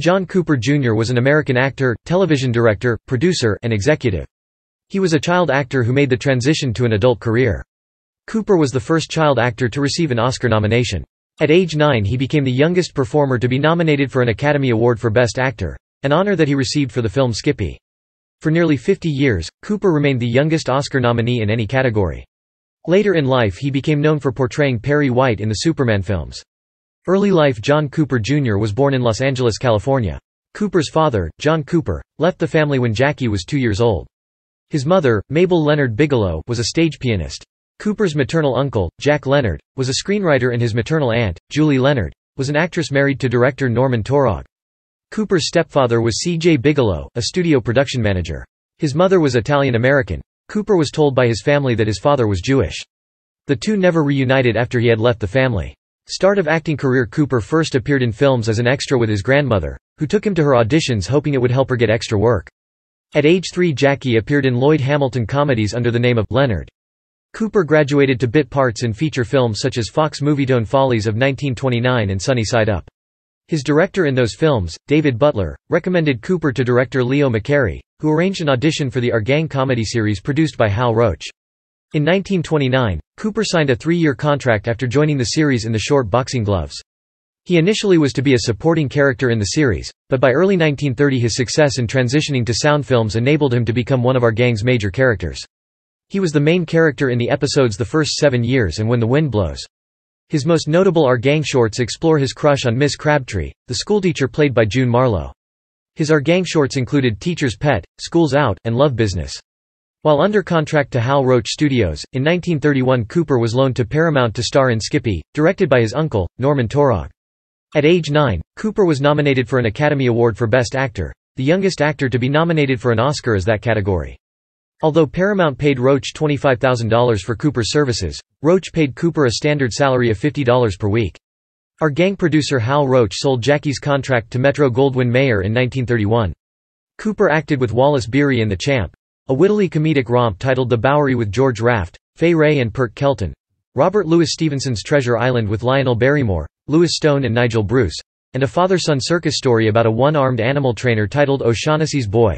John Cooper Jr. was an American actor, television director, producer, and executive. He was a child actor who made the transition to an adult career. Cooper was the first child actor to receive an Oscar nomination. At age 9 he became the youngest performer to be nominated for an Academy Award for Best Actor, an honor that he received for the film Skippy. For nearly 50 years, Cooper remained the youngest Oscar nominee in any category. Later in life he became known for portraying Perry White in the Superman films. Early life: John Cooper Jr. was born in Los Angeles, California. Cooper's father, John Cooper, left the family when Jackie was 2 years old. His mother, Mabel Leonard Bigelow, was a stage pianist. Cooper's maternal uncle, Jack Leonard, was a screenwriter and his maternal aunt, Julie Leonard, was an actress married to director Norman Taurog. Cooper's stepfather was C.J. Bigelow, a studio production manager. His mother was Italian-American. Cooper was told by his family that his father was Jewish. The two never reunited after he had left the family. Start of acting career: Cooper first appeared in films as an extra with his grandmother, who took him to her auditions hoping it would help her get extra work. At age 3 Jackie appeared in Lloyd Hamilton comedies under the name of Leonard. Cooper graduated to bit parts in feature films such as Fox Movietone Follies of 1929 and Sunny Side Up. His director in those films, David Butler, recommended Cooper to director Leo McCarey, who arranged an audition for the Our Gang comedy series produced by Hal Roach. In 1929, Cooper signed a 3-year contract after joining the series in the short Boxing Gloves. He initially was to be a supporting character in the series, but by early 1930 his success in transitioning to sound films enabled him to become one of Our Gang's major characters. He was the main character in the episodes the first 7 years and When the Wind Blows. His most notable Our Gang shorts explore his crush on Miss Crabtree, the schoolteacher played by June Marlowe. His Our Gang shorts included Teacher's Pet, School's Out, and Love Business. While under contract to Hal Roach Studios, in 1931 Cooper was loaned to Paramount to star in Skippy, directed by his uncle, Norman Taurog. At age 9, Cooper was nominated for an Academy Award for Best Actor, the youngest actor to be nominated for an Oscar as that category. Although Paramount paid Roach $25,000 for Cooper's services, Roach paid Cooper a standard salary of $50 per week. Our Gang producer Hal Roach sold Jackie's contract to Metro-Goldwyn-Mayer in 1931. Cooper acted with Wallace Beery in The Champ, a wittily comedic romp titled The Bowery with George Raft, Fay Wray and Perk Kelton, Robert Louis Stevenson's Treasure Island with Lionel Barrymore, Louis Stone and Nigel Bruce, and a father-son circus story about a one-armed animal trainer titled O'Shaughnessy's Boy.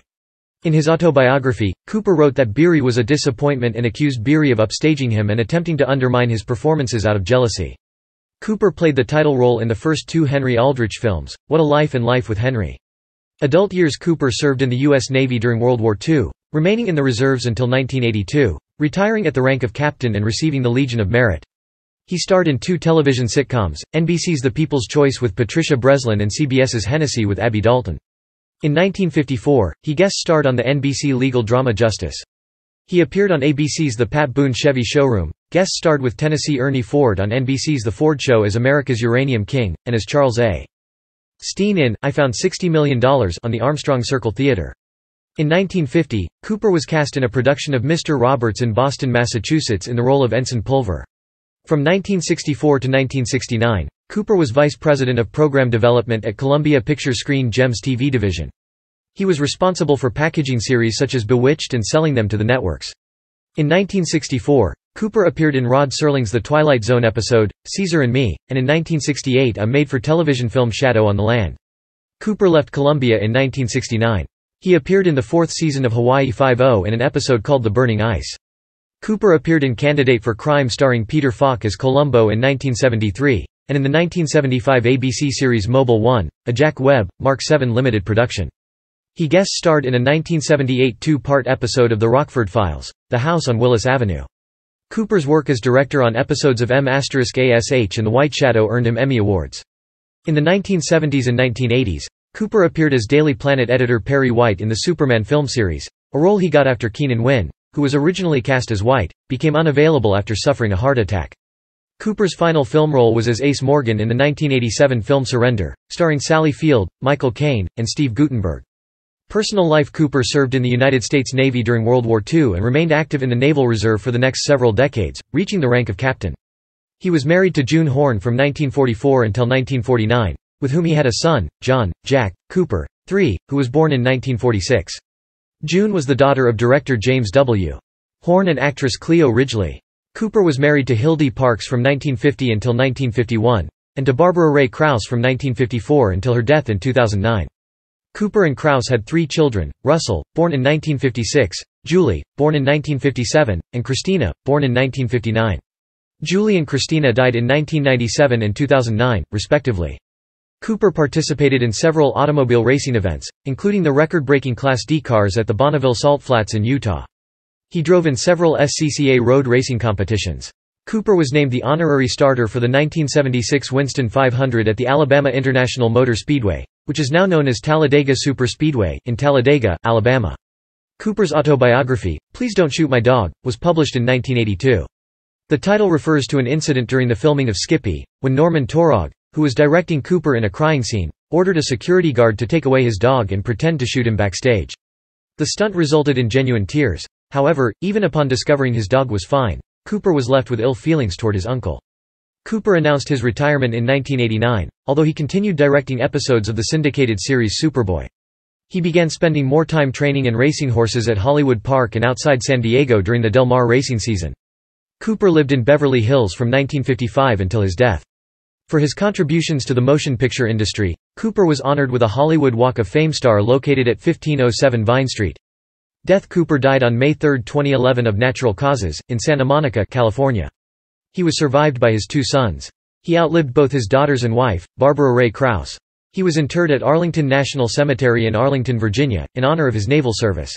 In his autobiography, Cooper wrote that Beery was a disappointment and accused Beery of upstaging him and attempting to undermine his performances out of jealousy. Cooper played the title role in the first 2 Henry Aldrich films, What a Life and Life with Henry. Adult years: Cooper served in the U.S. Navy during World War II, remaining in the reserves until 1982, retiring at the rank of captain and receiving the Legion of Merit. He starred in 2 television sitcoms, NBC's The People's Choice with Patricia Breslin and CBS's Hennessy with Abby Dalton. In 1954, he guest-starred on the NBC legal drama Justice. He appeared on ABC's The Pat Boone Chevy Showroom, guest-starred with Tennessee Ernie Ford on NBC's The Ford Show as America's Uranium King, and as Charles A. Steen in I Found $60 Million on the Armstrong Circle Theater. In 1950, Cooper was cast in a production of Mr. Roberts in Boston, Massachusetts in the role of Ensign Pulver. From 1964 to 1969, Cooper was vice president of program development at Columbia Pictures Screen Gems TV division. He was responsible for packaging series such as Bewitched and selling them to the networks. In 1964, Cooper appeared in Rod Serling's The Twilight Zone episode, Caesar and Me, and in 1968 a made-for-television film Shadow on the Land. Cooper left Columbia in 1969. He appeared in the 4th season of Hawaii Five-0 in an episode called The Burning Ice. Cooper appeared in Candidate for Crime starring Peter Falk as Columbo in 1973, and in the 1975 ABC series Mobile One, a Jack Webb, Mark 7 limited production. He guest-starred in a 1978 2-part episode of The Rockford Files, The House on Willis Avenue. Cooper's work as director on episodes of M***ASH and The White Shadow earned him Emmy Awards. In the 1970s and 1980s, Cooper appeared as Daily Planet editor Perry White in the Superman film series, a role he got after Keenan Wynn, who was originally cast as White, became unavailable after suffering a heart attack. Cooper's final film role was as Ace Morgan in the 1987 film Surrender, starring Sally Field, Michael Caine, and Steve Guttenberg. Personal life: Cooper served in the United States Navy during World War II and remained active in the Naval Reserve for the next several decades, reaching the rank of captain. He was married to June Horn from 1944 until 1949, with whom he had a son, John Jack Cooper III, who was born in 1946. June was the daughter of director James W. Horn and actress Cleo Ridgely. Cooper was married to Hildy Parks from 1950 until 1951, and to Barbara Ray Krause from 1954 until her death in 2009. Cooper and Krause had 3 children: Russell, born in 1956, Julie, born in 1957, and Christina, born in 1959. Julie and Christina died in 1997 and 2009, respectively. Cooper participated in several automobile racing events, including the record-breaking Class D cars at the Bonneville Salt Flats in Utah. He drove in several SCCA road racing competitions. Cooper was named the honorary starter for the 1976 Winston 500 at the Alabama International Motor Speedway, which is now known as Talladega Superspeedway, in Talladega, Alabama. Cooper's autobiography, Please Don't Shoot My Dog, was published in 1982. The title refers to an incident during the filming of Skippy, when Norman Taurog, who was directing Cooper in a crying scene, ordered a security guard to take away his dog and pretend to shoot him backstage. The stunt resulted in genuine tears. However, even upon discovering his dog was fine, Cooper was left with ill feelings toward his uncle. Cooper announced his retirement in 1989, although he continued directing episodes of the syndicated series Superboy. He began spending more time training and racing horses at Hollywood Park and outside San Diego during the Del Mar racing season. Cooper lived in Beverly Hills from 1955 until his death. For his contributions to the motion picture industry, Cooper was honored with a Hollywood Walk of Fame star located at 1507 Vine Street. Cooper died on May 3, 2011 of natural causes, in Santa Monica, California. He was survived by his 2 sons. He outlived both his daughters and wife, Barbara Ray Krause. He was interred at Arlington National Cemetery in Arlington, Virginia, in honor of his naval service.